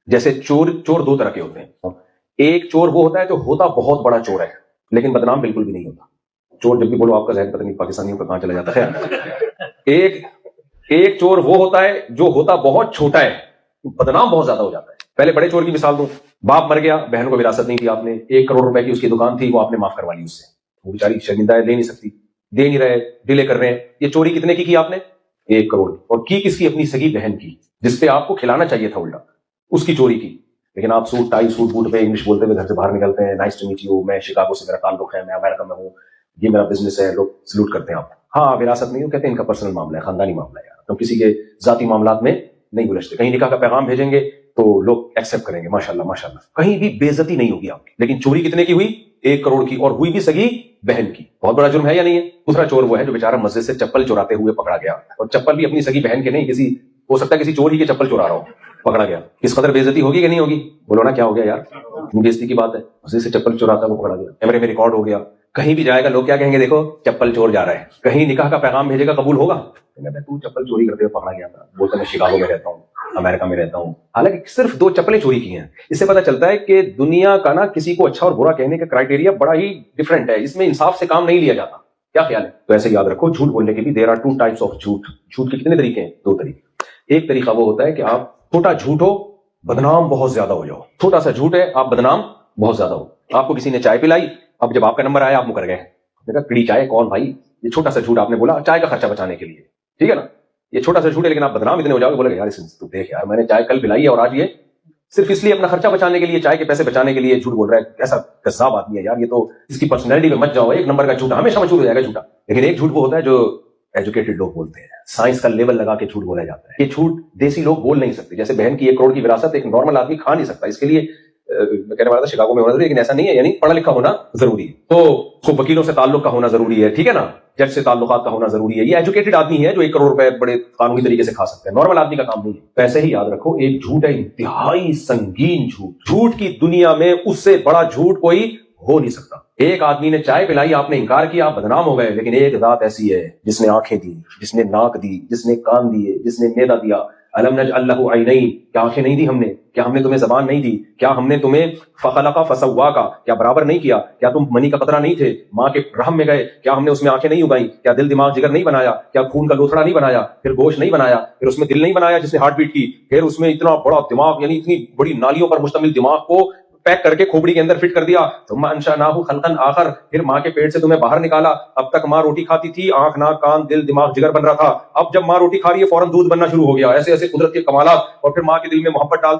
جیسے چور دو طرح کے ہوتے ہیں. ایک چور وہ ہوتا ہے جو ہوتا بہت بڑا چور ہے لیکن بدنام بالکل بھی نہیں ہوتا. چور جب بھی بولو آپ کا ذہن پتہ نہیں پاکستانیوں کا کہاں چلا جاتا ہے. ایک چور وہ ہوتا ہے جو ہوتا بہت چھوٹا ہے, بدنام بہت زیادہ ہو جاتا ہے. پہلے بڑے چور کی مثال دوں. باپ مر گیا, بہن کو وراثت نہیں تھی, آپ نے 1 کروڑ روپے کی اس کی دکان تھی, وہ آپ نے معاف کروا لی اس سے. وہ بیچاری شرمندہ ہے, دے نہیں سکتی, دے نہیں رہے, ڈیلے کر رہے ہیں. یہ چوری کتنے کی آپ نے؟ 1 کروڑ کی. اور کی کس کی؟ اپنی سگی بہن کی, جس پہ آپ کو کھلانا چاہیے تھا الٹا, اس کی چوری کی. لیکن آپ سوٹ ٹائی سوٹ بوٹ پہ انگلش بولتے ہوئے گھر سے باہر نکلتے ہیں, نائس ٹو میٹ یو, میں شکاگو سے میرا تعلق ہے, میں امریکہ میں ہوں, یہ میرا بزنس ہے, لوگ سلوٹ کرتے ہیں آپ. ہاں وراثت نہیں ہو, کہتے ہیں ان کا پرسنل معاملہ ہے, خاندانی معاملہ ہے, تو کسی کے ذاتی معاملات میں نہیں گلجتے. کہیں نکاح کا پیغام بھیجیں گے تو لوگ ایکسپٹ کریں گے, ماشاءاللہ ماشاءاللہ, کہیں بھی بے عزتی نہیں ہوگی آپ کی. لیکن چوری کتنے کی ہوئی؟ 1 کروڑ کی, اور ہوئی بھی سگی بہن کی. بہت بڑا جرم ہے یا نہیں ہے؟ دوسرا چور وہ ہے جو بیچارہ مسجد سے چپل چوراتے ہوئے پکڑا گیا, اور چپل بھی اپنی سگی بہن کے نہیں, کسی ہو سکتا ہے کسی چور ہی کے چپل چورا رہا ہو, پکڑا گیا. کس قدر بے عزتی ہوگی کہ نہیں ہوگی؟ بولو نا کیا ہو گیا یار, بے عزتی کی بات ہے. مسجد سے چپل چوراتا وہ پکڑا گیا, کیمرے میں ریکارڈ ہو گیا. کہیں بھی جائے گا لوگ کیا کہیں گے؟ دیکھو چپل چور جا رہا ہے. کہیں نکاح کا پیغام بھیجے گا, قبول ہوگا؟ تو چپل چوری کرتے ہوئے پکڑا گیا تھا, بولتا میں شکاگو میں رہتا ہوں, امریکہ میں رہتا ہوں. حالانکہ صرف 2 چپلیں چوری کی ہیں. اس سے پتہ چلتا ہے کہ دنیا کا نا کسی کو اچھا اور برا کہنے کا کرائٹیریا بڑا ہی ڈفرینٹ ہے, اس میں انصاف سے کام نہیں لیا جاتا. کیا خیال ہے؟ تو ایسے یاد رکھو, جھوٹ بولنے کے بھی دیر آر 2 ٹائپس آف جھوٹ. جھوٹ کے کتنے طریقے ہیں؟ 2 طریقے. ایک طریقہ وہ ہوتا ہے کہ آپ چھوٹا جھوٹ ہو, بدنام بہت زیادہ ہو جاؤ. چھوٹا سا جھوٹ ہے, آپ بدنام بہت زیادہ ہو. آپ کو کسی نے چائے پلائی, اب جب آپ کا نمبر آیا آپ مکر گئے, دیکھا کڑی چائے کون بھائی, یہ چھوٹا سا جھوٹ آپ نے بولا چائے کا خرچہ بچانے کے لیے, ٹھیک ہے نا, یہ چھوٹا سا جھوٹ ہے. لیکن آپ بدنام اتنے ہو جاؤ گے, بولے یار تو دیکھ یار, میں نے چائے کل پلائی ہے اور آج یہ صرف اس لیے اپنا خرچہ بچانے کے لیے, چائے کے پیسے بچانے کے لیے جھوٹ بول رہا ہے. ایسا کذاب آدمی ہے یار, یہ تو اس کی پرسنالٹی میں مت جاؤ. 1 نمبر کا جھوٹا ہمیشہ مشہور ہو جائے گا جھوٹا. لیکن ایک جھوٹ وہ ہوتا ہے جو ایجوکیٹڈ لوگ بولتے ہیں, سائنس کا لیول لگا کے جھوٹ بولا جاتا ہے. یہ جھوٹ دیسی لوگ بول نہیں سکتے. جیسے بہن کی 1 کروڑ کی وراثت ایک نارمل آدمی کھا نہیں سکتا. اس کے لیے میں کہنے والا تھا شکاگو میں ہونا ضروری, لیکن ایسا نہیں ہے, یعنی پڑھا لکھا ہونا ضروری ہے. تو وکیلوں سے تعلق کا ہونا ضروری ہے, ٹھیک ہے نا, جج سے تعلقات کا ہونا ضروری ہے. یہ ایجوکیٹڈ آدمی ہے جو 1 کروڑ روپے بڑے قانونی طریقے سے کھا سکتے ہیں. نارمل آدمی کا کام نہیں ہے. ایسے ہی یاد رکھو, ایک جھوٹ ہے انتہائی سنگین جھوٹ. جھوٹ کی دنیا میں اس سے بڑا جھوٹ کوئی ہو نہیں سکتا. ایک آدمی نے چائے پلائی, آپ نے انکار کیا, آپ بدنام ہو گئے. لیکن ایک ذات ایسی ہے جس نے آنکھیں دی, جس نے ناک دی, جس نے کان دیے, جس نے معدہ دیا. الم نجعل له عینین, کیا آنکھیں نہیں دی ہم نے؟ کیا ہم نے تمہیں زبان نہیں دی؟ کیا ہم نے تمہیں فخلق فسواک, کیا برابر نہیں کیا؟ کیا تم منی کا قطرہ نہیں تھے, ماں کے رحم میں گئے, کیا ہم نے اس میں آنکھیں نہیں اگائیں؟ کیا دل دماغ جگر نہیں بنایا؟ کیا خون کا لوتھڑا نہیں بنایا؟ پھر گوشت نہیں بنایا؟ پھر اس میں دل نہیں بنایا جس نے ہارٹ بیٹ کی؟ پھر اس میں اتنا بڑا دماغ, یعنی اتنی بڑی نالیوں پر مشتمل دماغ کو پیک کر کے کھوپڑی کے اندر فٹ کر دیا. ثم انشأناه خلقا آخر, پھر ماں کے پیٹ سے تمہیں باہر نکالا. اب تک ماں روٹی کھاتی تھی, آنکھ ناک کان دل دماغ جگر بن رہا تھا. اب جب ماں روٹی کھا رہی ہے فوراً دودھ بننا شروع ہو گیا. ایسے ایسے قدرت کے کمالات. اور پھر ماں کے دل میں محبت ڈال